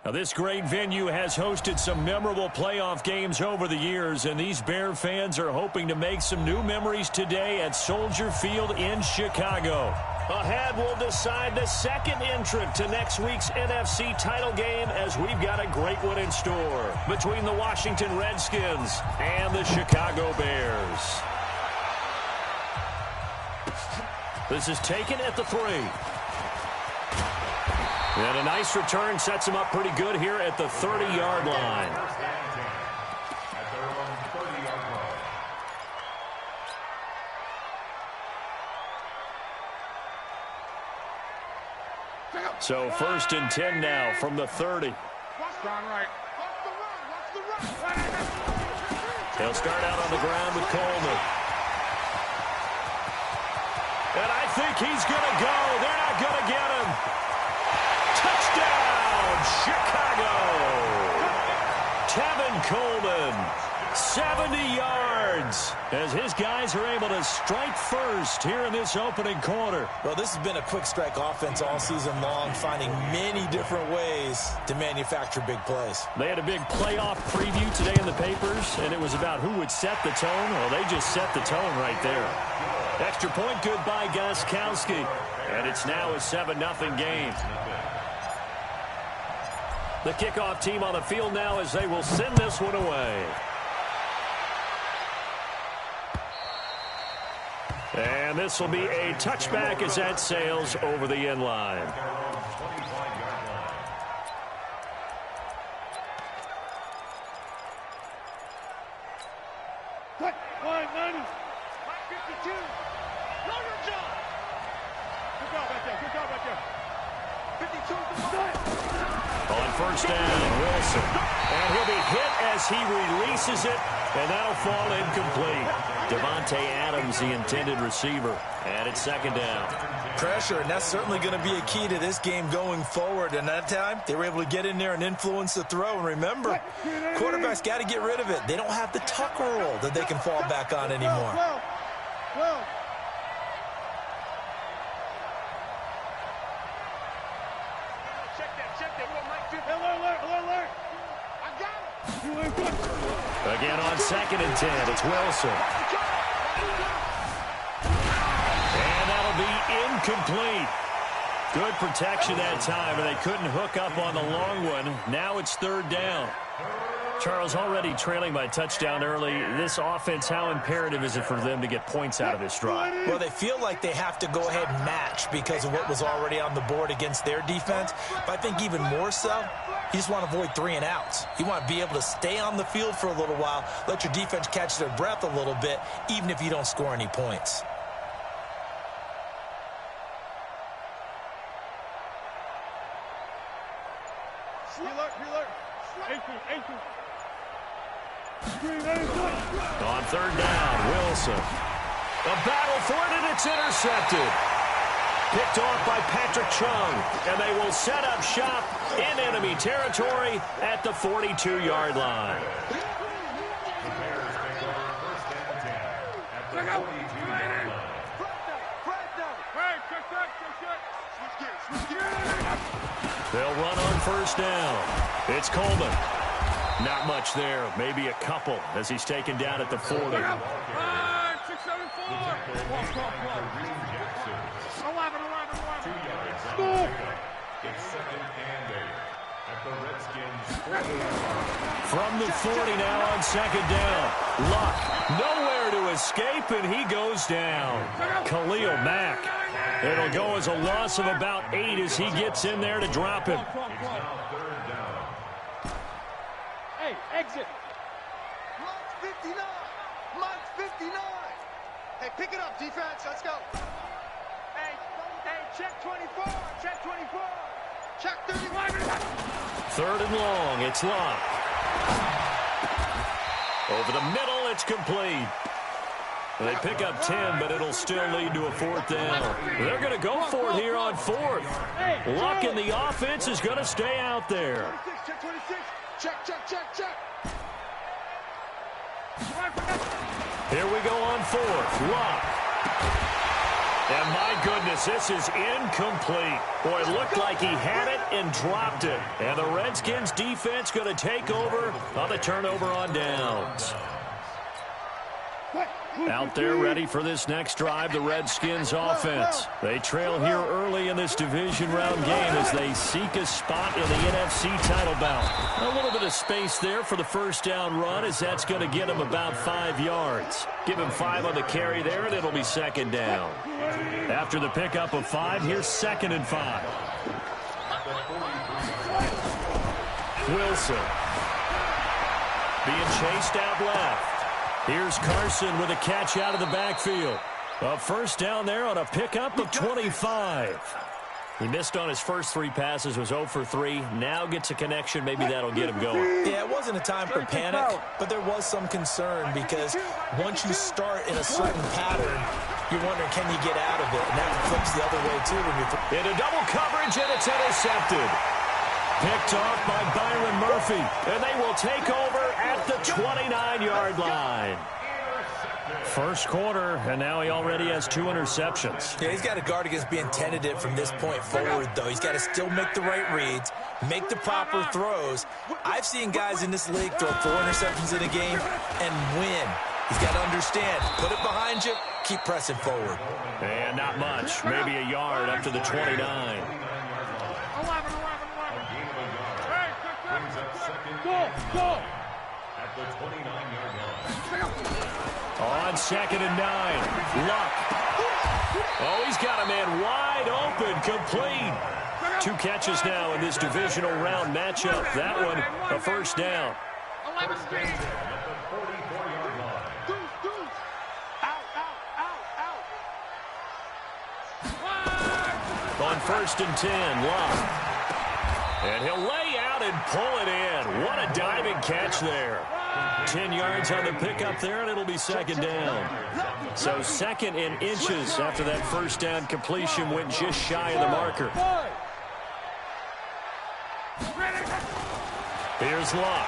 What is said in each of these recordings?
Now, this great venue has hosted some memorable playoff games over the years, and these Bear fans are hoping to make some new memories today at Soldier Field in Chicago. Ahead, we'll decide the second entrant to next week's NFC title game, as we've got a great one in store between the Washington Redskins and the Chicago Bears. This is taken at the 3. And a nice return sets him up pretty good here at the 30-yard line. So 1st and 10 now from the 30. They'll start out on the ground with Coleman. And I think he's going to go. They're not going to get him. Touchdown, Chicago. Tevin Coleman, 70 yards, as his guys are able to strike first here in this opening quarter. Well, this has been a quick strike offense all season long, finding many different ways to manufacture big plays. They had a big playoff preview today in the papers, and it was about who would set the tone. Well, they just set the tone right there. Extra point good by Gostkowski, and it's now a 7-0 game. The kickoff team on the field now as they will send this one away. And this will be a touchback as that sails over the end line. On first down, Wilson. And he'll be hit as he releases it, and that'll fall incomplete. Devontae Adams, the intended receiver. And it's second down. Pressure, and that's certainly going to be a key to this game going forward. And that time, they were able to get in there and influence the throw. And remember, quarterbacks got to get rid of it. They don't have the tuck roll that they can fall back on anymore. Again on 2nd and 10, it's Wilson. And that'll be incomplete. Good protection that time, and they couldn't hook up on the long one. Now it's 3rd down. Charles, already trailing by touchdown early. This offense, how imperative is it for them to get points out of this drive? Well, they feel like they have to go ahead and match because of what was already on the board against their defense. But I think even more so, you just want to avoid 3 and outs. You want to be able to stay on the field for a little while, let your defense catch their breath a little bit, even if you don't score any points. On 3rd down, Wilson. A battle for it, and it's intercepted. Picked off by Patrick Chung, and they will set up shop in enemy territory at the 42-yard line. They'll run on first down. It's Coleman. Not much there, maybe a couple as he's taken down at the 40. 5, 6, 7, 4. From the 40 now on 2nd down. Luck, nowhere to escape, and he goes down. Khalil Mack. It'll go as a loss of about 8 as he gets in there to drop him. Hey, exit. Mine's 59. Mine's 59. Hey, pick it up, defense. Let's go. Hey, check 24. Check 24. Check 31. 3rd and long. It's Luck. Over the middle, it's complete. They pick up 10, but it'll still lead to a 4th down. They're going to go for it here on 4th. Luck in the offense is going to stay out there. Check 26. Check. Here we go on 4th. Luck. And my goodness, this is incomplete. Boy, it looked like he had it and dropped it. And the Redskins defense going to take over on the turnover on downs. Out there ready for this next drive, the Redskins offense. They trail here early in this division round game as they seek a spot in the NFC title bout. A little bit of space there for the first down run as that's going to get them about 5 yards. Give him 5 on the carry there, and it'll be second down. After the pickup of 5, here's 2nd and 5. Wilson being chased out left. Here's Carson with a catch out of the backfield. A first down there on a pickup of 25. He missed on his first 3 passes, was 0 for 3. Now gets a connection. Maybe that'll get him going. Yeah, it wasn't a time for panic, but there was some concern because once you start in a certain pattern, you're wondering, can you get out of it? And that flips the other way, too. When you're into double coverage, and it's intercepted. Picked off by Byron Murphy, and they will take over at the 29-yard line. First quarter, and now he already has 2 interceptions. Yeah, he's got to guard against being tentative from this point forward, though. He's got to still make the right reads, make the proper throws. I've seen guys in this league throw 4 interceptions in a game and win. He's got to understand, put it behind you, keep pressing forward. And not much, maybe a yard up to the 29. At the 29-yard line. On 2nd and 9, Luck. Oh, he's got a man wide open, complete. 2 catches now in this divisional round matchup. That one, a first down. 11 speed. On 1st and 10, Luck. And he'll lay out and pull it in. What a diving catch there. 10 yards on the pickup there, and it'll be second down. So 2nd and inches after that first down completion went just shy of the marker. Here's Luck.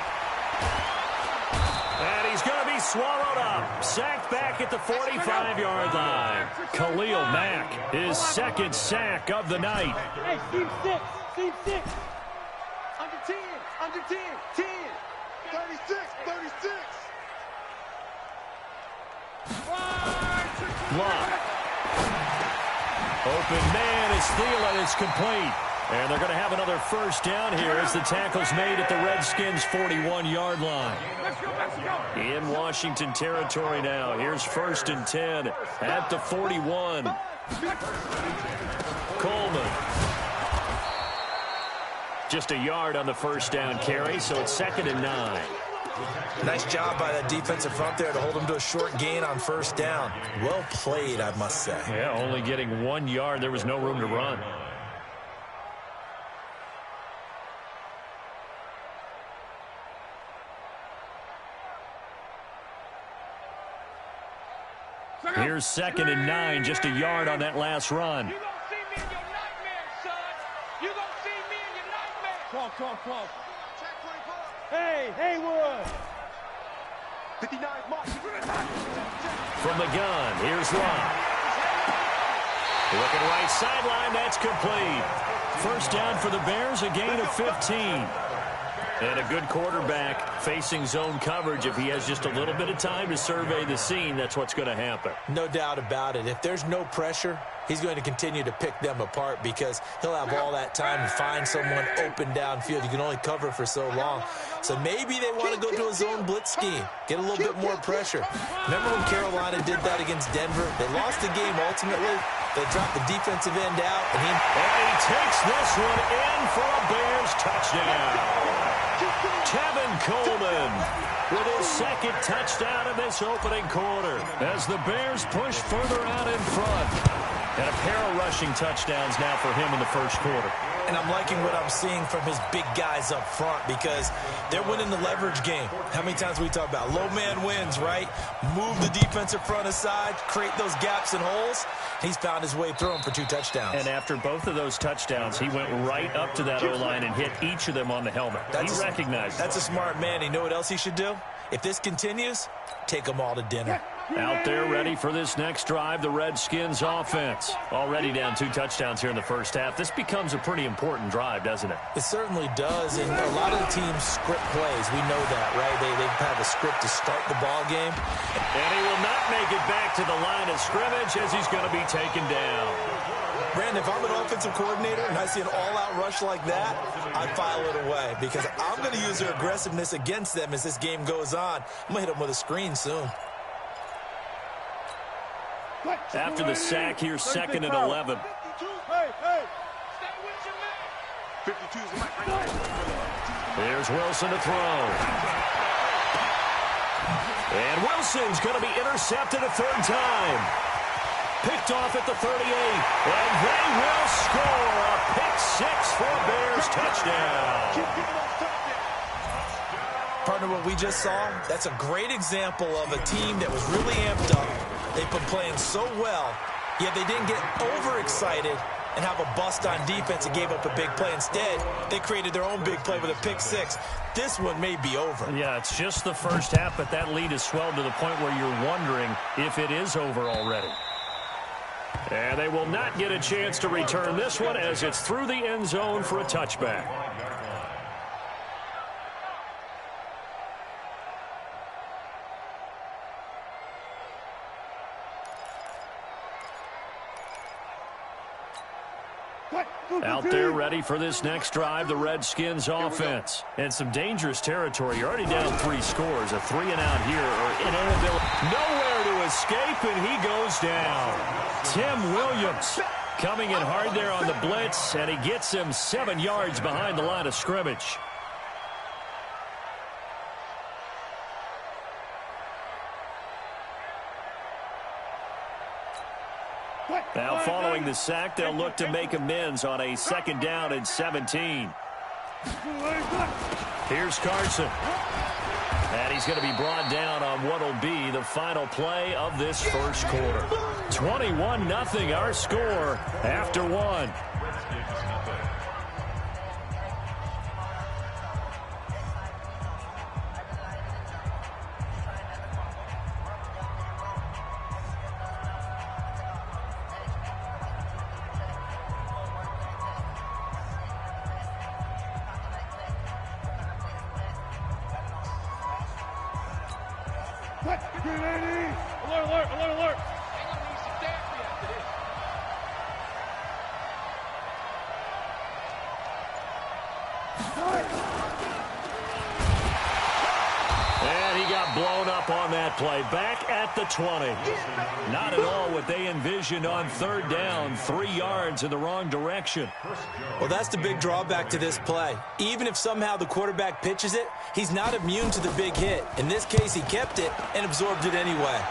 And he's going to be swallowed up. Sacked back at the 45-yard line. Khalil Mack, his 2nd sack of the night. Hey, Steve 6. Steve 6. Under 10. Under 10. 10. 36. 36. Luck. Open man is Thielen. It's complete. And they're going to have another first down here as the tackle's made at the Redskins' 41-yard line. In Washington territory now. Here's 1st and 10 at the 41. Coleman. Just a yard on the first down carry, so it's 2nd and 9. Nice job by that defensive front there to hold him to a short gain on first down. Well played, I must say. Yeah, only getting 1 yard. There was no room to run. Here's 2nd and 9, just a yard on that last run. You gonna see me in your nightmares, son. You gonna see me in your nightmares. Talk. Check 24. Hey, Haywood. 59 mark. From the gun, here's Locke. Looking right sideline, that's complete. First down for the Bears, a gain of 15. And a good quarterback facing zone coverage. If he has just a little bit of time to survey the scene, that's what's going to happen. No doubt about it. If there's no pressure, he's going to continue to pick them apart because he'll have all that time to find someone open downfield. You can only cover for so long. So maybe they want to go to a zone blitz scheme, get a little bit more pressure. Remember when Carolina did that against Denver? They lost the game ultimately. They dropped the defensive end out. And he takes this one in for a Bears touchdown. Kevin Coleman with his 2nd touchdown in this opening quarter as the Bears push further out in front. And a pair of rushing touchdowns now for him in the first quarter. And I'm liking what I'm seeing from his big guys up front because they're winning the leverage game. How many times we talk about low man wins, right? Move the defensive front aside, create those gaps and holes. He's found his way through them for 2 touchdowns. And after both of those touchdowns, he went right up to that O-line and hit each of them on the helmet. He recognized That's a smart man. You know what else he should do? If this continues, take them all to dinner. Out there ready for this next drive, the Redskins offense. Already down 2 touchdowns here in the first half. This becomes a pretty important drive, doesn't it? It certainly does, and a lot of the teams script plays. We know that, right? They have a script to start the ball game. And he will not make it back to the line of scrimmage as he's going to be taken down. Brandon, if I'm an offensive coordinator and I see an all-out rush like that, I file it away because I'm going to use their aggressiveness against them as this game goes on. I'm going to hit them with a screen soon. After the sack here, 2nd and 11. Here's Wilson to throw. And Wilson's going to be intercepted a 3rd time. Picked off at the 38. And they will score a pick-6 for a Bears touchdown. Partner, what we just saw, that's a great example of a team that was really amped up. They've been playing so well, yet they didn't get overexcited and have a bust on defense and gave up a big play. Instead, they created their own big play with a pick-6. This one may be over. Yeah, it's just the first half, but that lead has swelled to the point where you're wondering if it is over already. And they will not get a chance to return this one as it's through the end zone for a touchback. Out there ready for this next drive, the Redskins offense. And some dangerous territory. You're already down 3 scores. A 3-and-out here or inability. Nowhere to escape, and he goes down. Tim Williams coming in hard there on the blitz, and he gets him 7 yards behind the line of scrimmage. Now following the sack, they'll look to make amends on a 2nd down and 17. Here's Carson. And he's going to be brought down on what will be the final play of this first quarter. 21-0 our score after 1. On that play, back at the 20. Not at all what they envisioned on 3rd down, 3 yards in the wrong direction. Well, that's the big drawback to this play. Even if somehow the quarterback pitches it, he's not immune to the big hit. In this case, he kept it and absorbed it anyway.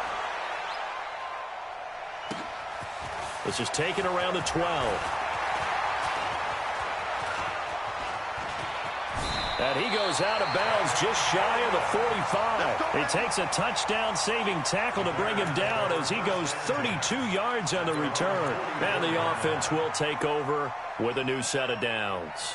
This is taken around the 12. And he goes out of bounds just shy of the 45. He takes a touchdown-saving tackle to bring him down as he goes 32 yards on the return. And the offense will take over with a new set of downs.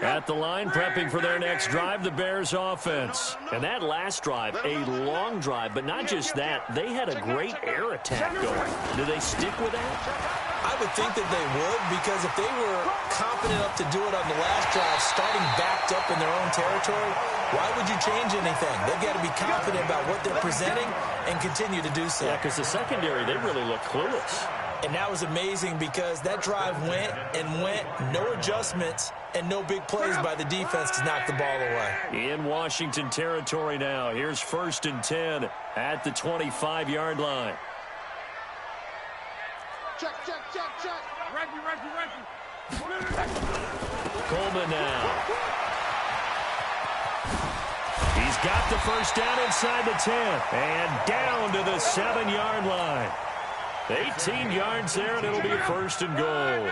At the line, prepping for their next drive, the Bears offense. And that last drive, a long drive, but not just that. They had a great air attack going. Do they stick with that? I would think that they would, because if they were confident enough to do it on the last drive, starting backed up in their own territory, why would you change anything? They've got to be confident about what they're presenting and continue to do so. Yeah, because the secondary, they really look clueless. And that was amazing because that drive went and went, no adjustments, and no big plays by the defense to knock the ball away. In Washington territory now. Here's 1st and 10 at the 25-yard line. Check. Coleman now. He's got the first down inside the 10 and down to the 7-yard line. 18 yards there, and it'll be a 1st and goal.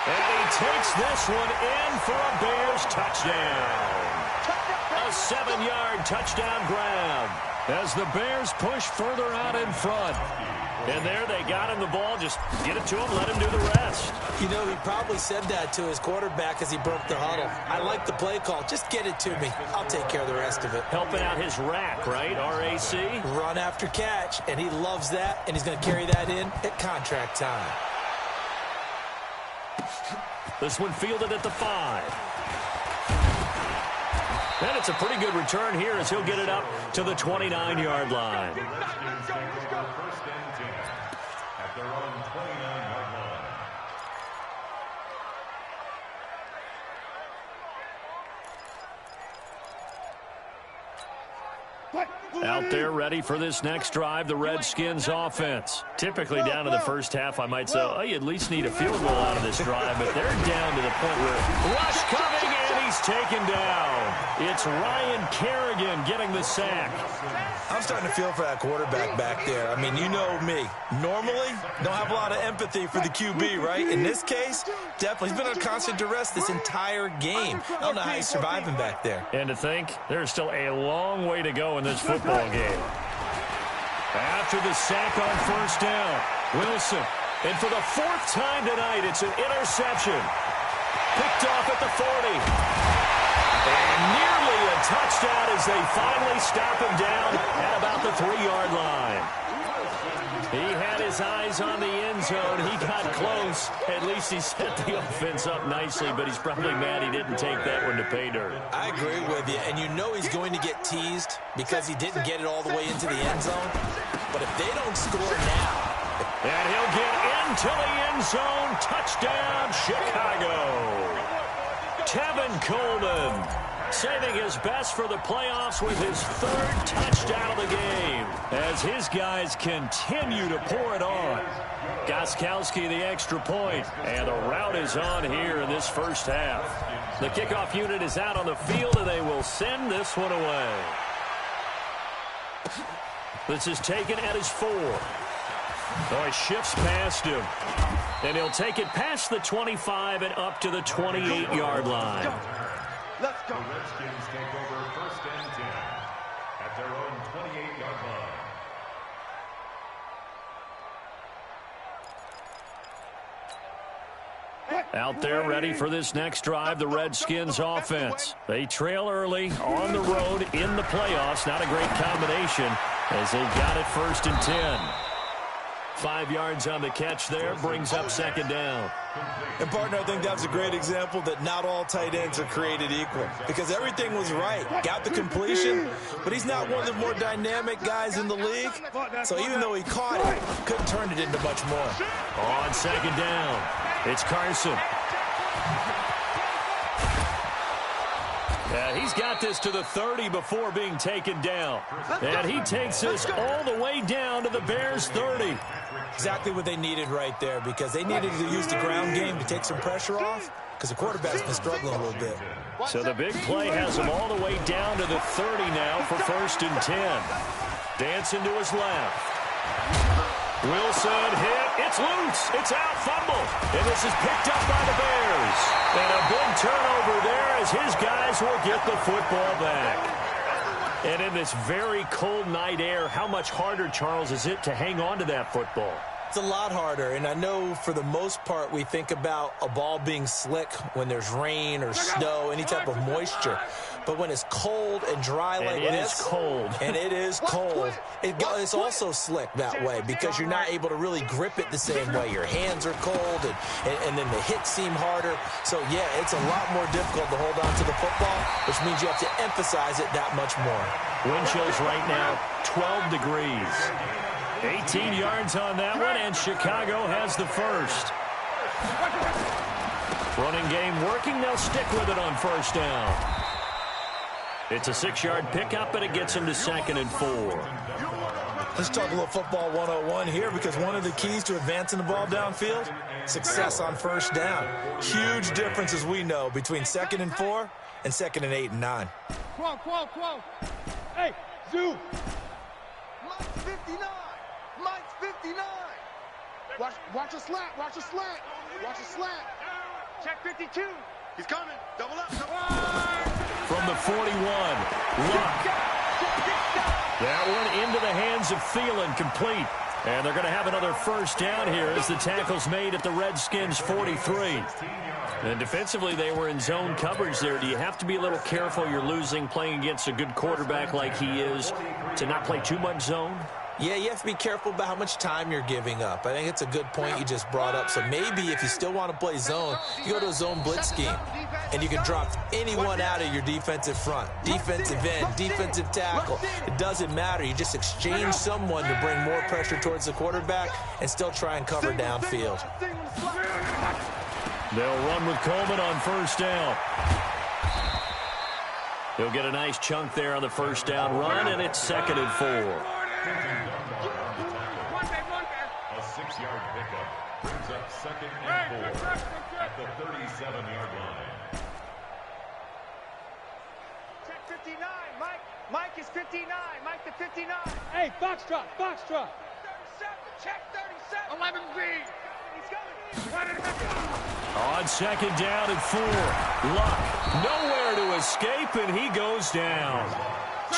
And he takes this one in for a Bears touchdown. A 7-yard touchdown grab as the Bears push further out in front. And there they got him the ball. Just get it to him, let him do the rest. You know, he probably said that to his quarterback as he broke the huddle. I like the play call. Just get it to me. I'll take care of the rest of it. Helping out his rack, right? RAC? Run after catch, and he loves that, and he's going to carry that in at contract time. This one fielded at the 5. And it's a pretty good return here as he'll get it up to the 29-yard line. Out there ready for this next drive, the Redskins offense. Typically down to the first half, I might say, oh, you at least need a field goal out of this drive, but they're down to the point where rush coming, and he's taken down. It's Ryan Kerrigan getting the sack. I'm starting to feel for that quarterback back there. I mean, you know me. Normally, don't have a lot of empathy for the QB, right? In this case, definitely. He's been under constant duress this entire game. I don't know how he's surviving back there. And to think, there's still a long way to go in this football game. After the sack on first down, Wilson. And for the 4th time tonight, it's an interception. Picked off at the 40. And nearly a touchdown as they finally stop him down at about the 3-yard line. He had his eyes on the end zone. He got close. At least he set the offense up nicely, but he's probably mad he didn't take that one to pay dirt. I agree with you, and you know he's going to get teased because he didn't get it all the way into the end zone. But if they don't score now... And he'll get into the end zone. Touchdown, Chicago. Tevin Coleman saving his best for the playoffs with his 3rd touchdown of the game as his guys continue to pour it on. Gostkowski the extra point, and the route is on here in this first half. The kickoff unit is out on the field, and they will send this one away. This is taken at his 4. Oh, he shifts past him. And he'll take it past the 25 and up to the 28-yard line. Let's go. The Redskins take over 1st and 10 at their own 28-yard line. Out there ready for this next drive, the Redskins offense. They trail early on the road in the playoffs. Not a great combination as they've got it 1st and 10. 5 yards on the catch there, brings up 2nd down. And, partner, I think that's a great example that not all tight ends are created equal because everything was right. Got the completion, but he's not one of the more dynamic guys in the league. So even though he caught it, couldn't turn it into much more. On 2nd down, it's Carson. And he's got this to the 30 before being taken down. And he takes this all the way down to the Bears' 30. Exactly what they needed right there because they needed to use the ground game to take some pressure off because the quarterback's been struggling a little bit. So the big play has him all the way down to the 30 now for 1st and 10. Dancing to his left. Wilson hit. It's loose. It's out. Fumble. And this is picked up by the Bears. And a big turnover there as his guys will get the football back. And in this very cold night air, how much harder, Charles, is it to hang on to that football? It's a lot harder, and I know for the most part we think about a ball being slick when there's rain or snow, any type of moisture. But when it's cold and dry like this, and it is cold, it's also slick that way because you're not able to really grip it the same way. Your hands are cold, and then the hits seem harder. So, yeah, it's a lot more difficult to hold on to the football, which means you have to emphasize it that much more. Wind chills right now, 12 degrees. 18 yards on that one, and Chicago has the 1st. Running game working. They'll stick with it on 1st down. It's a 6-yard pickup, but it gets them to 2nd and 4. Let's talk a little football 101 here because one of the keys to advancing the ball downfield, success on 1st down. Huge difference, as we know, between 2nd and 4 and 2nd and 8 and 9. Quo. Hey, Zoo. Mike's 59. Mike's 59. Watch a slant. Watch a slant. Check 52. He's coming. Double up. From the 41, Luck. That one into the hands of Thielen, complete. And they're going to have another first down here as the tackle's made at the Redskins' 43. And defensively, they were in zone coverage there. Do you have to be a little careful? You're losing playing against a good quarterback like he is to not play too much zone? Yeah, you have to be careful about how much time you're giving up. I think it's a good point you just brought up. So maybe if you still want to play zone, you go to a zone blitz scheme. And you can drop anyone out of your defensive front. Defensive end, defensive tackle. It doesn't matter. You just exchange someone to bring more pressure towards the quarterback and still try and cover downfield. They'll run with Coleman on first down. He'll get a nice chunk there on the first down run, and it's 2nd and 4. A 6-yard pickup brings up 2nd and 4 at the 37-yard line. Check 59. Mike is 59. Mike the 59. Hey, Foxtrot. 37. Check 37. 11B. He's coming. On 2nd down and 4. Luck nowhere to escape, and he goes down.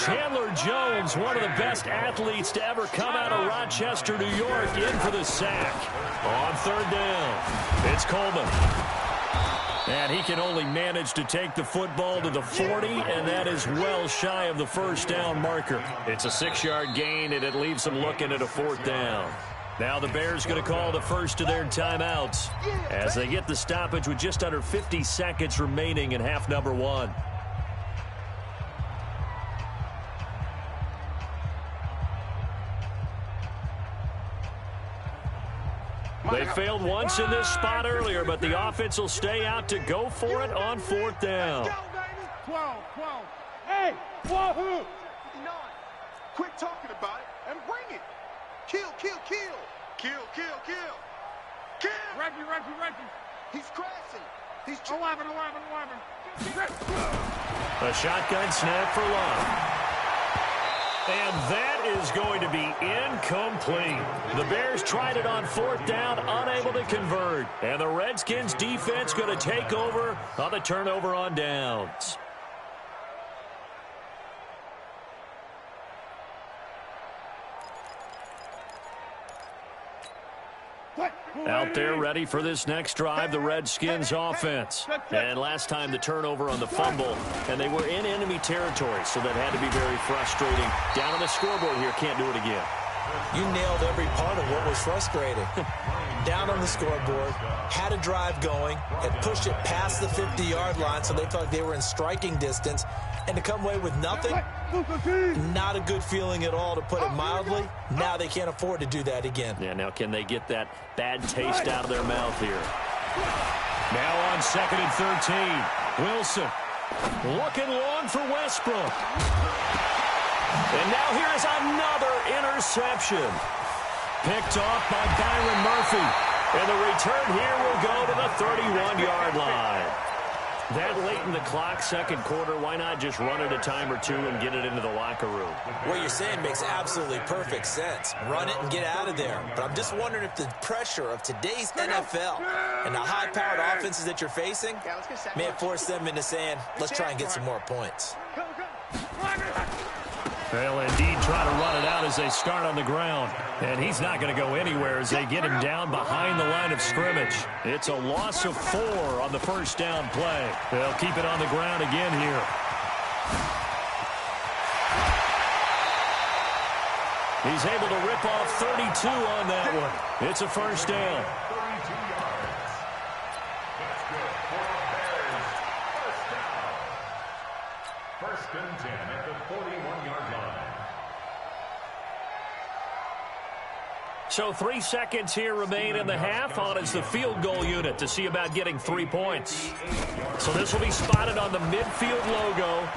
Chandler Jones, one of the best athletes to ever come out of Rochester, New York, in for the sack. On 3rd down, it's Coleman. And he can only manage to take the football to the 40, and that is well shy of the first down marker. It's a 6-yard gain, and it leaves them looking at a 4th down. Now the Bears going to call the first of their timeouts as they get the stoppage with just under 50 seconds remaining in half number 1. They failed once in this spot earlier, but the offense will stay out to go for it on 4th down. 12. Hey, wahoo! 59. Quit talking about it and bring it. Kill. Reggie. He's crashing. He's 11. A shotgun snap for Love. And that is going to be incomplete. The Bears tried it on 4th down, unable to convert. And the Redskins defense going to take over on the turnover on downs. Out there ready for this next drive, the Redskins offense. And last time the turnover on the fumble, and they were in enemy territory, so that had to be very frustrating. Down on the scoreboard here, can't do it again. You nailed every part of what was frustrating. Down on the scoreboard, had a drive going, had pushed it past the 50-yard line, so they felt like they were in striking distance. And to come away with nothing, not a good feeling at all, to put it mildly. Now they can't afford to do that again. Yeah, now can they get that bad taste out of their mouth here? Now on 2nd and 13. Wilson looking long for Westbrook. And now here is another interception. Picked off by Byron Murphy. And the return here will go to the 31-yard line. That late in the clock, 2nd quarter, why not just run it a time or two and get it into the locker room? What you're saying makes absolutely perfect sense. Run it and get out of there. But I'm just wondering if the pressure of today's NFL and the high-powered offenses that you're facing may force them into saying, let's try and get some more points. They'll indeed try to run it out as they start on the ground. And he's not going to go anywhere as they get him down behind the line of scrimmage. It's a loss of 4 on the first down play. They'll keep it on the ground again here. He's able to rip off 32 on that one. It's a first down. 32 yards. That's good for the Bears. First down. 1st and 10 at the 41-yard line. So 3 seconds here remain in the half. On is the field goal unit to see about getting 3 points. So this will be spotted on the midfield logo.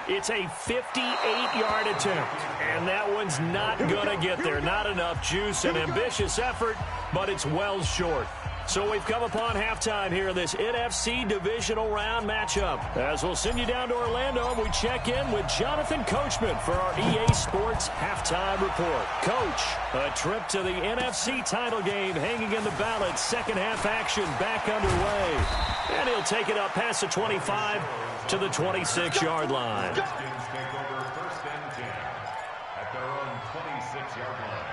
It's a 58-yard attempt. And that one's not going to get there. Not enough juice, an ambitious effort, but it's well short. So we've come upon halftime here in this NFC divisional round matchup. As we'll send you down to Orlando, and we check in with Jonathan Coachman for our EA Sports halftime report. Coach, a trip to the NFC title game hanging in the balance. Second half action back underway. And he'll take it up past the 25 to the 26-yard line. Take over first and 10 at their own 26-yard line.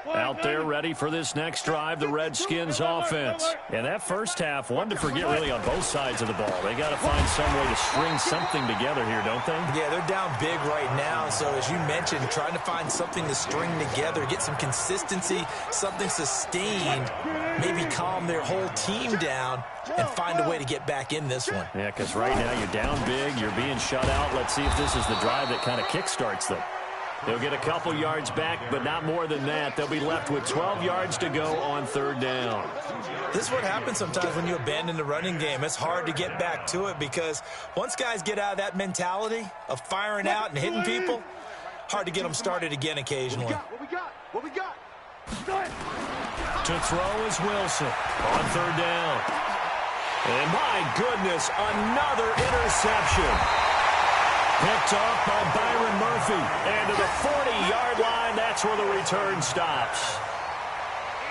Out there ready for this next drive, the Redskins offense. And that first half, one to forget really on both sides of the ball. They got to find some way to string something together here, don't they? Yeah, they're down big right now. So as you mentioned, trying to find something to string together, get some consistency, something sustained, maybe calm their whole team down and find a way to get back in this one. Yeah, because right now you're down big, you're being shut out. Let's see if this is the drive that kind of kickstarts them. They'll get a couple yards back, but not more than that. They'll be left with 12 yards to go on third down. This is what happens sometimes when you abandon the running game. It's hard to get back to it because once guys get out of that mentality of firing out and hitting people, hard to get them started again occasionally. What we got? To throw is Wilson on third down. And my goodness, another interception. Picked off by Byron Murphy. And to the 40-yard line, that's where the return stops.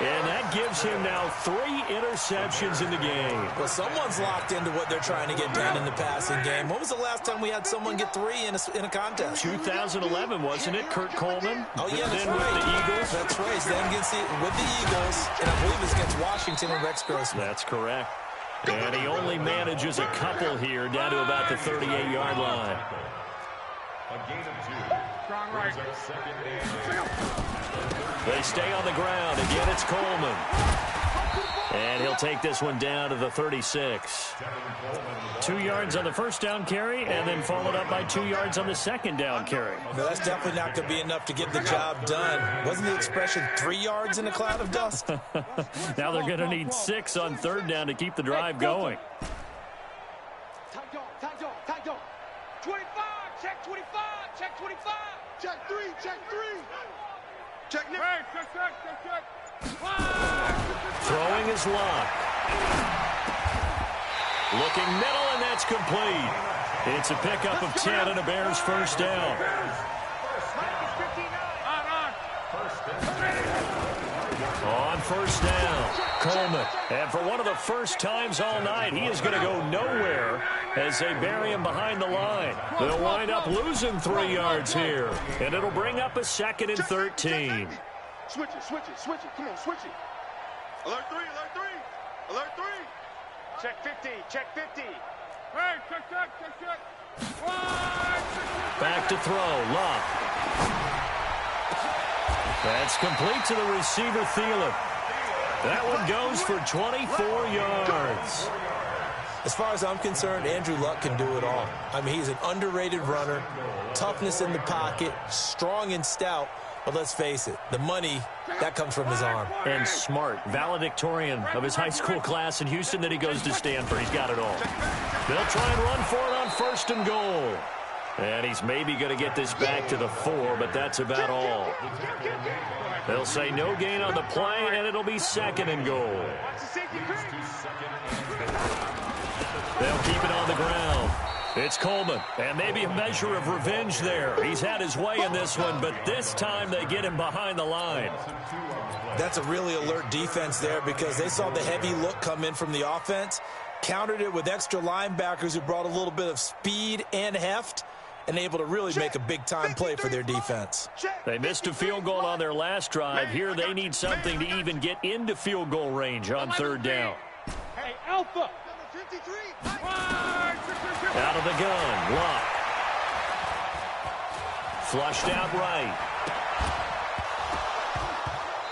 And that gives him now 3 interceptions in the game. Well, someone's locked into what they're trying to get done in the passing game. When was the last time we had someone get 3 in a contest? 2011, wasn't it? Kurt Coleman? Oh, yeah, that's then right. with the Eagles. That's right. Then with the Eagles, and I believe it's against Washington and Rex Grossman. That's correct. And he only manages a couple here down to about the 38-yard line. A gain of 2. Strong right. Second and 8. They stay on the ground. Again, it's Coleman. And he'll take this one down to the 36. 2 yards on the first down carry, and then followed up by 2 yards on the second down carry. No, that's definitely not going to be enough to get the job done. Wasn't the expression 3 yards in a cloud of dust? Now they're going to need 6 on third down to keep the drive going. Tight dog. 25, check 25, check 25. Check 3. Check now. Check. Throwing is locked. Looking middle, and that's complete. It's a pickup of 10 and a Bears first down. On first down, Coleman. And for one of the first times all night, he is going to go nowhere as they bury him behind the line. They'll wind up losing 3 yards here, and it'll bring up a 2nd and 13. Switch it. Come on, switch it. Alert 3. Check 50. Hey, check. Back to throw, Love. That's complete to the receiver, Thielen. That one goes for 24 yards. As far as I'm concerned, Andrew Luck can do it all. I mean, he's an underrated runner, toughness in the pocket, strong and stout. But let's face it, the money, that comes from his arm. And smart, valedictorian of his high school class in Houston, then he goes to Stanford. He's got it all. They'll try and run for it on first and goal. And he's maybe going to get this back to the 4, but that's about all. They'll say no gain on the play, and it'll be 2nd and goal. They'll keep it on the ground. It's Coleman, and maybe a measure of revenge there. He's had his way in this one, but this time they get him behind the line. That's a really alert defense there because they saw the heavy look come in from the offense, countered it with extra linebackers who brought a little bit of speed and heft, and able to really make a big-time play for their defense. They missed a field goal on their last drive. Here they need something to even get into field goal range on third down. Hey, Alpha. Out of the gun, Luck. Flushed out right.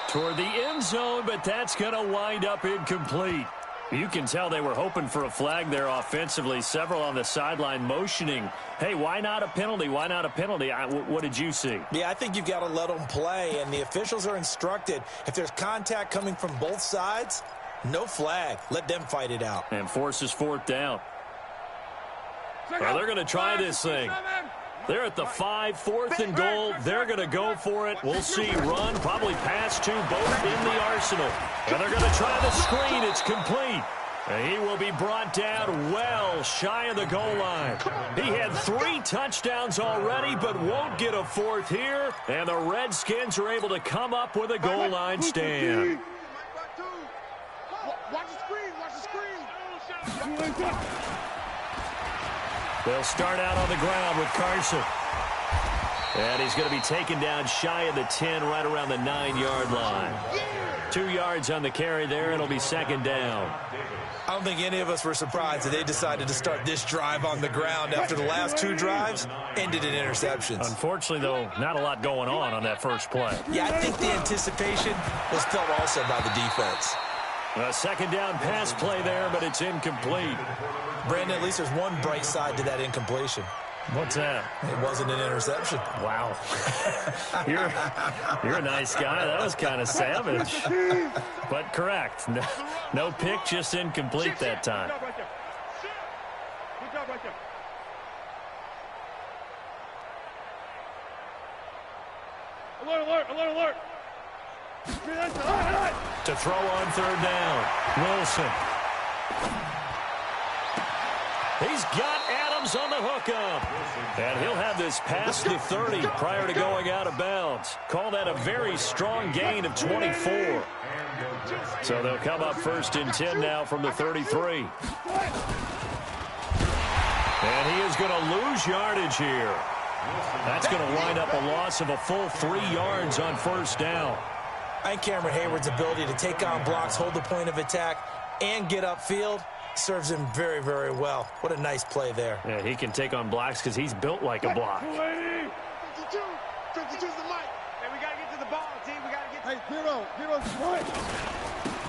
Toward the end zone, but that's going to wind up incomplete. You can tell they were hoping for a flag there offensively. Several on the sideline motioning, hey, why not a penalty? Why not a penalty? What did you see? Yeah, I think you've got to let them play, and the officials are instructed. If there's contact coming from both sides, no flag. Let them fight it out. And forces fourth down. Well, they're going to try this thing. They're at the 5, 4th and goal. They're going to go for it. We'll see. Run, probably pass to both in the arsenal. And they're going to try the screen. It's complete. And he will be brought down well shy of the goal line. He had 3 touchdowns already, but won't get a 4th here. And the Redskins are able to come up with a goal line stand. Watch the screen. Watch the screen. They'll start out on the ground with Carson. And he's going to be taken down shy of the 10, right around the 9-yard line. 2 yards on the carry there. It'll be 2nd down. I don't think any of us were surprised that they decided to start this drive on the ground after the last 2 drives ended in interceptions. Unfortunately, though, not a lot going on that first play. Yeah, I think the anticipation was felt also by the defense. A 2nd down pass play there, but it's incomplete. Brandon, at least there's one bright side to that incompletion. What's that? It wasn't an interception. Wow. You're a nice guy. That was kind of savage. But correct. No pick, just incomplete that time. Good job right there. Alert. To throw on 3rd down. Wilson. He's got Adams on the hookup. And he'll have this past the 30 prior to going out of bounds. Call that a very strong gain of 24. So they'll come up 1st and 10 now from the 33. And he is going to lose yardage here. That's going to wind up a loss of a full 3 yards on 1st down. I think Cameron Hayward's ability to take on blocks, hold the point of attack, and get upfield serves him very, very well. What a nice play there. Yeah, he can take on blocks because he's built like a block. 52's the mic. Hey, we got to get to the ball, team. We got to get to Hey, Hero's right.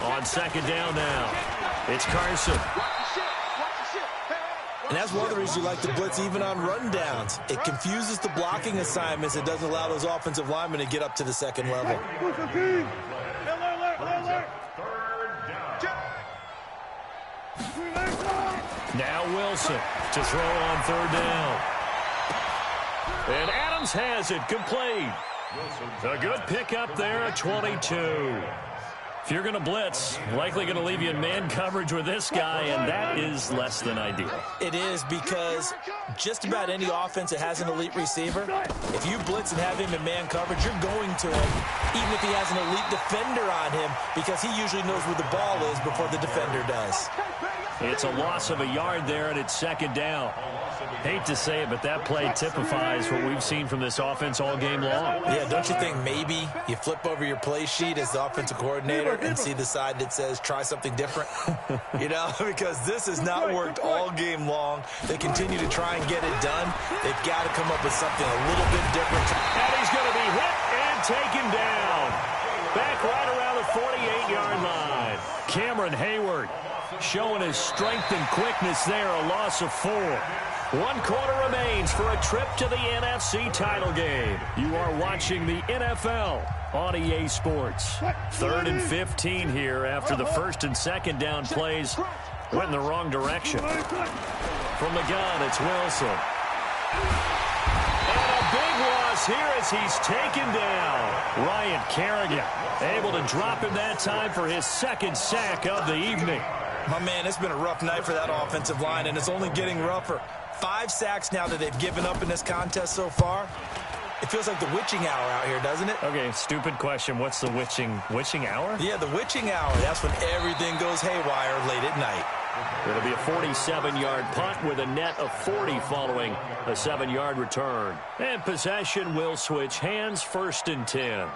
On 2nd down now, it's Carson. Watch the shit. Hey. And that's one of the reasons you like to blitz even on rundowns. It confuses the blocking assignments. It doesn't allow those offensive linemen to get up to the 2nd level. alert. Now Wilson to throw on 3rd down. And Adams has it complete. A good pickup there at 22. If you're going to blitz, likely going to leave you in man coverage with this guy, and that is less than ideal. It is, because just about any offense that has an elite receiver, if you blitz and have him in man coverage, you're going to him, even if he has an elite defender on him, because he usually knows where the ball is before the defender does. It's a loss of a yard there, and it's 2nd down. Hate to say it, but that play typifies what we've seen from this offense all game long. Yeah, don't you think maybe you flip over your play sheet as the offensive coordinator and see the side that says try something different? You know, because this has not worked all game long. They continue to try and get it done. They've got to come up with something a little bit different. And he's going to be hit and taken down. Back right around the 48-yard line. Cameron Hayward showing his strength and quickness there, a loss of 4. 1 quarter remains for a trip to the NFC title game. You are watching the NFL on EA Sports. 3rd and 15 here after the 1st and 2nd down plays went in the wrong direction. From the gun, it's Wilson. And a big loss here as he's taken down. Ryan Kerrigan able to drop him that time for his 2nd sack of the evening. My man, it's been a rough night for that offensive line, and it's only getting rougher. 5 sacks now that they've given up in this contest so far. It feels like the witching hour out here, doesn't it? Okay, stupid question. What's the witching hour? Yeah, the witching hour. That's when everything goes haywire late at night. It'll be a 47-yard punt with a net of 40 following a 7-yard return. And possession will switch hands, 1st and 10.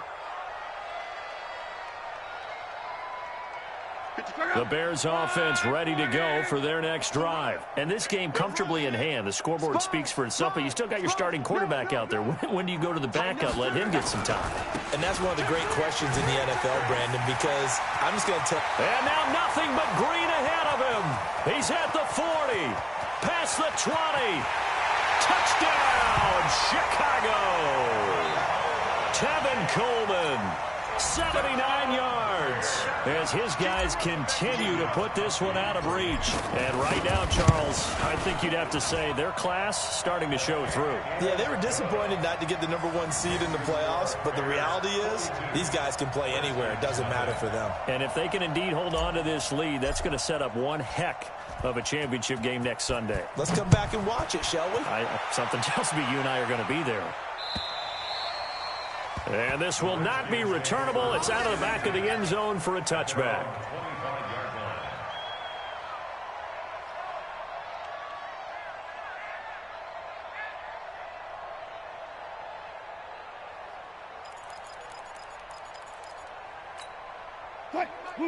The Bears offense ready to go for their next drive. And this game comfortably in hand. The scoreboard speaks for itself, but you still got your starting quarterback out there. When do you go to the backup? Let him get some time. And that's one of the great questions in the NFL, Brandon, because I'm just going to tell... And now nothing but green ahead of him. He's at the 40, past the 20. Touchdown, Chicago. Tevin Coleman, 79 yards. as his guys continue to put this one out of reach. And right now, Charles, I think you'd have to say their class starting to show through. Yeah, they were disappointed not to get the #1 seed in the playoffs, but the reality is these guys can play anywhere. It doesn't matter for them. And if they can indeed hold on to this lead, that's going to set up one heck of a championship game next Sunday. Let's come back and watch it, shall we? Something tells me you and I are going to be there. And this will not be returnable. It's out of the back of the end zone for a touchback.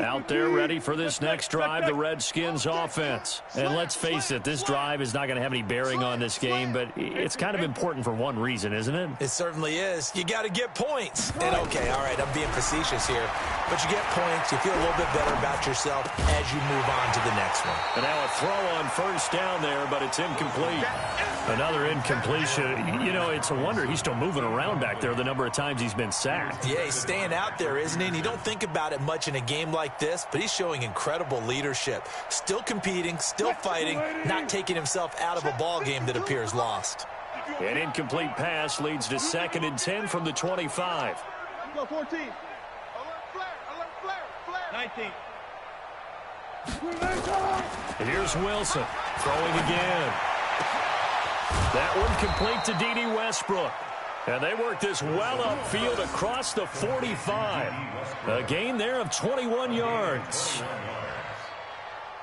Out there ready for this next drive, the Redskins offense. And let's face it, this drive is not going to have any bearing on this game, but it's kind of important for one reason, isn't it? It certainly is. You got to get points. And okay, all right, I'm being facetious here, but you get points, you feel a little bit better about yourself as you move on to the next one. And now a throw on first down there, but it's incomplete. Another incompletion. You know, it's a wonder he's still moving around back there the number of times he's been sacked. Yeah, he's staying out there, isn't he? And you don't think about it much in a game like this, but he's showing incredible leadership. Still competing, still fighting, not taking himself out of a ball game that appears lost. An incomplete pass leads to 2nd and 10 from the 25. Go 14. Alert flare, 19. And here's Wilson throwing again. That one complete to D.D. Westbrook. And they work this well upfield across the 45. A gain there of 21 yards.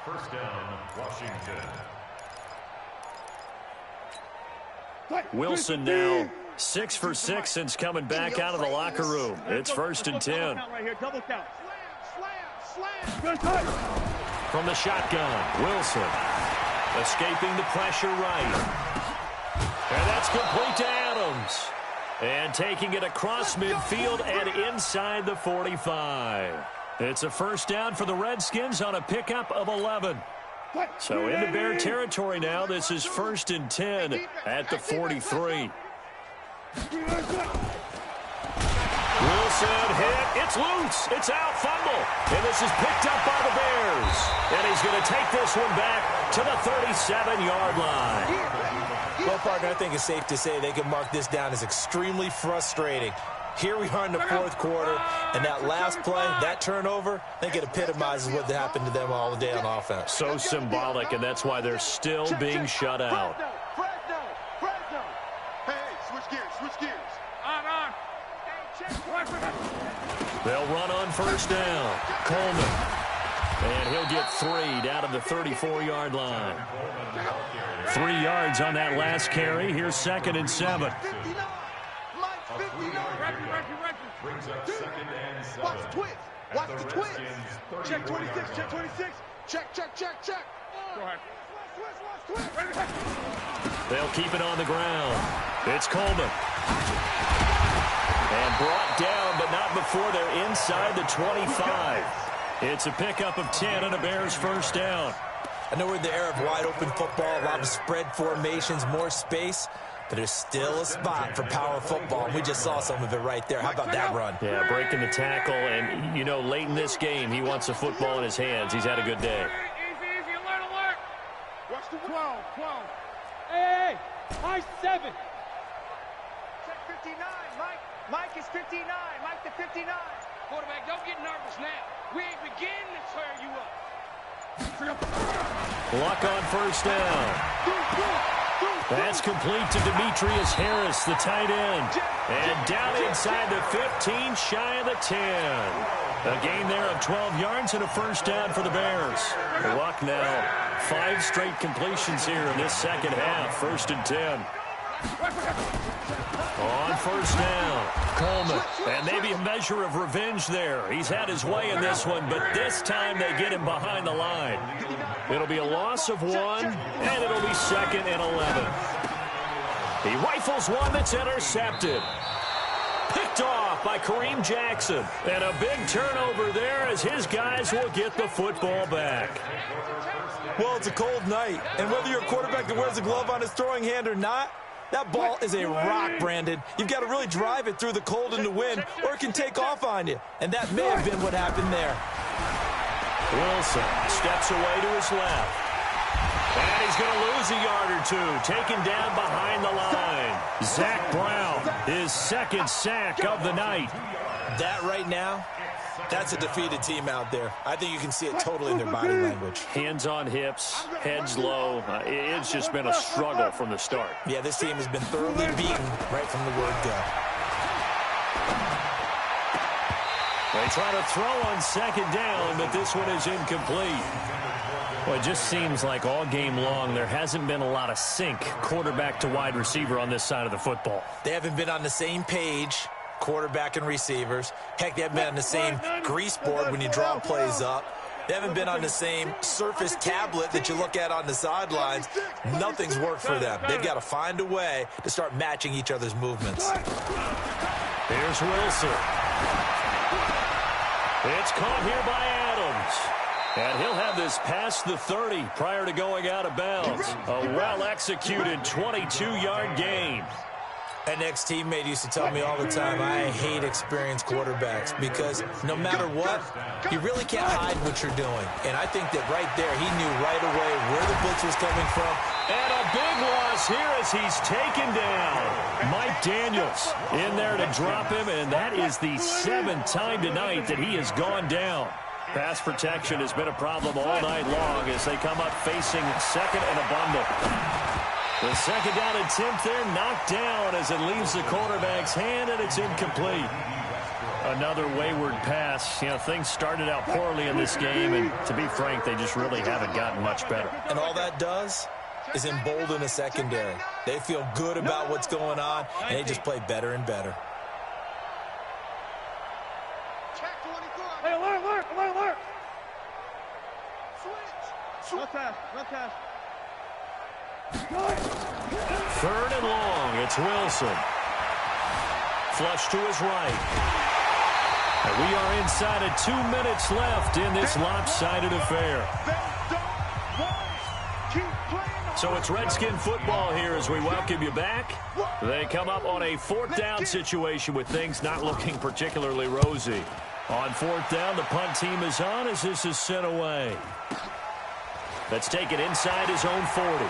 First down, Washington. Wilson now 6 for 6 since coming back out of the locker room. It's 1st and 10. From the shotgun, Wilson escaping the pressure right. And that's complete to Adams. And taking it across midfield and inside the 45. It's a first down for the Redskins on a pickup of 11. So into Bear territory now. This is 1st and 10 at the 43. Wilson hit. It's loose. It's out. Fumble. And this is picked up by the Bears. And he's going to take this one back to the 37-yard line. Well, partner, I think it's safe to say they can mark this down as extremely frustrating. Here we are in the 4th quarter, and that last play, that turnover, I think it epitomizes what happened to them all day on offense. So symbolic, and that's why they're still being shut out. Fresno. Hey, switch gears. On. They'll run on first down. Coleman. And he'll get 3 down to the 34-yard line. 3 yards on that last carry. Here's 2nd and 7. Brings up 2nd and 7. Watch the twist. Check 26. Check. Go ahead. Twist. They'll keep it on the ground. It's Coleman. And brought down, but not before they're inside the 25. It's a pickup of 10 and a Bears first down. I know we're in the era of wide-open football, a lot of spread formations, more space, but there's still a spot for power football. We just saw some of it right there. How about that run? Yeah, breaking the tackle, and, you know, late in this game, he wants the football in his hands. He's had a good day. Easy, alert. Watch the 12. Hey, high 7. Check 59, Mike. Mike is 59. Mike to 59. Quarterback, don't get nervous now. We ain't beginning to tear you up. Luck on first down. That's complete to Demetrius Harris, the tight end. And down inside the 15, shy of the 10. A gain there of 12 yards and a first down for the Bears. Luck now 5 straight completions here in this second half. 1st and 10. On first down, Coleman. And maybe a measure of revenge there. He's had his way in this one, but this time they get him behind the line. It'll be a loss of 1, and it'll be 2nd and 11. He rifles one that's intercepted. Picked off by Kareem Jackson. And a big turnover there as his guys will get the football back. Well, it's a cold night, and whether you're a quarterback that wears a glove on his throwing hand or not, that ball is a rock, Brandon. You've got to really drive it through the cold and the wind, or it can take off on you. And that may have been what happened there. Wilson steps away to his left. And he's going to lose a yard or two, taken down behind the line. Zach Brown, his second sack of the night. That right now, that's a defeated team out there. I think you can see it totally in their body language. Hands on hips, heads low. It's just been a struggle from the start. Yeah, this team has been thoroughly beaten right from the word go. They try to throw on second down, but this one is incomplete. Well, it just seems like all game long there hasn't been a lot of sync quarterback to wide receiver on this side of the football. They haven't been on the same page, quarterback and receivers. Heck, they haven't been on the same grease board when you draw plays up. They haven't been on the same Surface tablet that you look at on the sidelines. Nothing's worked for them. They've got to find a way to start matching each other's movements. Here's Wilson. It's caught here by Adams. And he'll have this past the 30 prior to going out of bounds. A well-executed 22-yard gain. An ex-teammate used to tell me all the time, I hate experienced quarterbacks because no matter what, you really can't hide what you're doing. And I think that right there, he knew right away where the blitz was coming from. And a big loss here as he's taken down. Mike Daniels in there to drop him, and that is the 7th time tonight that he has gone down. Pass protection has been a problem all night long as they come up facing second and a bundle. The second down attempt there knocked down as it leaves the quarterback's hand, and it's incomplete. Another wayward pass. You know, things started out poorly in this game, and to be frank, they just really haven't gotten much better. And all that does is embolden a secondary. They feel good about what's going on, and they just play better and better. Hey, alert! Switch! Run pass. Third and long, it's Wilson. Flush to his right. And we are inside of 2 minutes left in this lopsided affair. So it's Redskin football here as we welcome you back. They come up on a 4th down situation with things not looking particularly rosy. On 4th down, the punt team is on as this is sent away. Let's take it inside his own 40.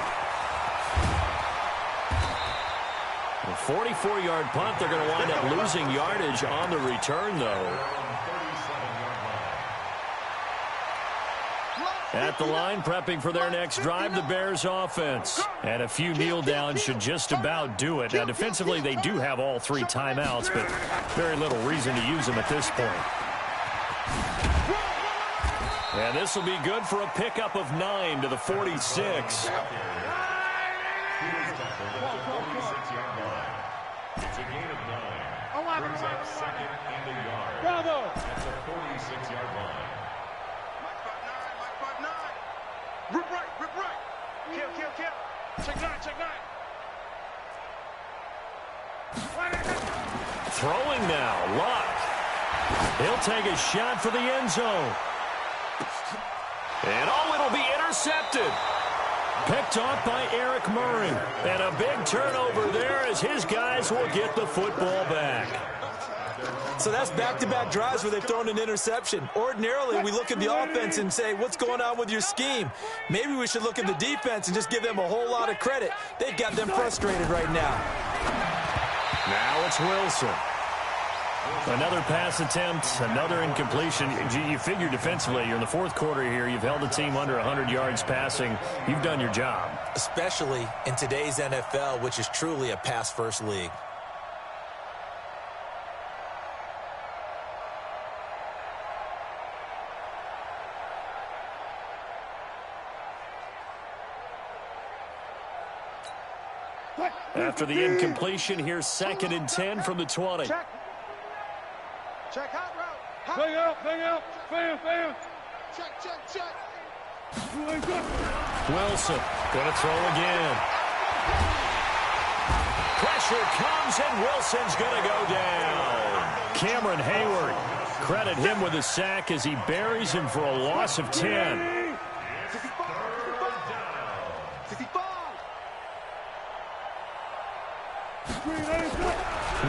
A 44-yard punt. They're going to wind up losing yardage on the return, though. At the line, prepping for their next drive, the Bears offense. And a few kneel downs should just about do it. Now, defensively, they do have all 3 timeouts, but very little reason to use them at this point. And this will be good for a pickup of 9 to the 46. It's a gain of 9. Brings up second and a yard. Bravo! At the 46-yard line. Mike 5-9. Rip right. Kill. Check 9. Throwing now, Luck. He'll take a shot for the end zone. And it'll be intercepted. Picked off by Eric Murray. And a big turnover there as his guys will get the football back. So that's back-to-back drives where they've thrown an interception. Ordinarily, we look at the offense and say, what's going on with your scheme? Maybe we should look at the defense and just give them a whole lot of credit. They've got them frustrated right now. Now it's Wilson. Another pass attempt, another incompletion. You figure defensively, you're in the 4th quarter here. You've held the team under 100 yards passing. You've done your job. Especially in today's NFL, which is truly a pass-first league. After the incompletion, here's 2nd and 10 from the 20. Check hot route. Bang out. Fan. Check. Wilson gonna throw again. Pressure comes and Wilson's gonna go down. Cameron Hayward, credit him with a sack as he buries him for a loss of 10. 65.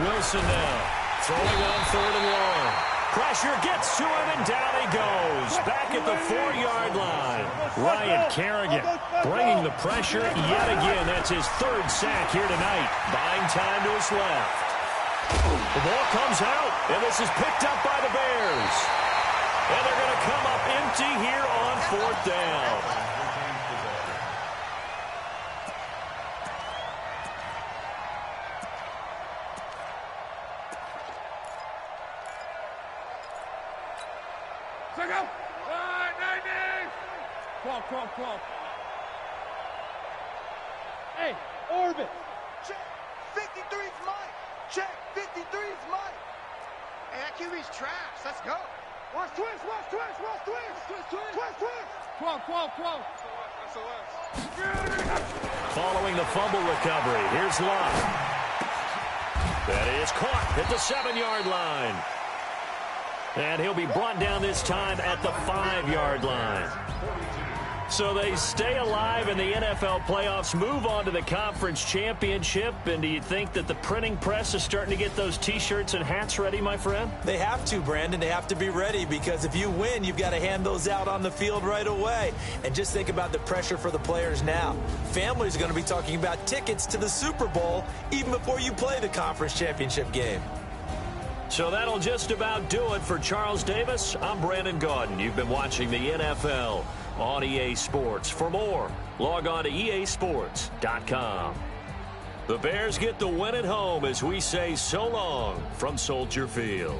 Wilson now throwing on 3rd and long. Pressure gets to him, and down he goes. Back at the 4-yard line. Ryan Kerrigan bringing the pressure yet again. That's his 3rd sack here tonight. Buying time to his left. The ball comes out, and this is picked up by the Bears. And they're going to come up empty here on 4th down. Check out. 90. 12. Hey, orbit. Check. 53's Mike. Check. 53's Mike. Hey, that QB's trash. Let's go. Watch twist. 12. Following the fumble recovery, here's Love. That is caught at the 7-yard line. And he'll be brought down this time at the 5-yard line. So they stay alive in the NFL playoffs, move on to the conference championship. And do you think that the printing press is starting to get those T-shirts and hats ready, my friend? They have to, Brandon. They have to be ready because if you win, you've got to hand those out on the field right away. And just think about the pressure for the players now. Families are going to be talking about tickets to the Super Bowl even before you play the conference championship game. So that'll just about do it for Charles Davis. I'm Brandon Gaudin. You've been watching the NFL on EA Sports. For more, log on to easports.com. The Bears get the win at home as we say so long from Soldier Field.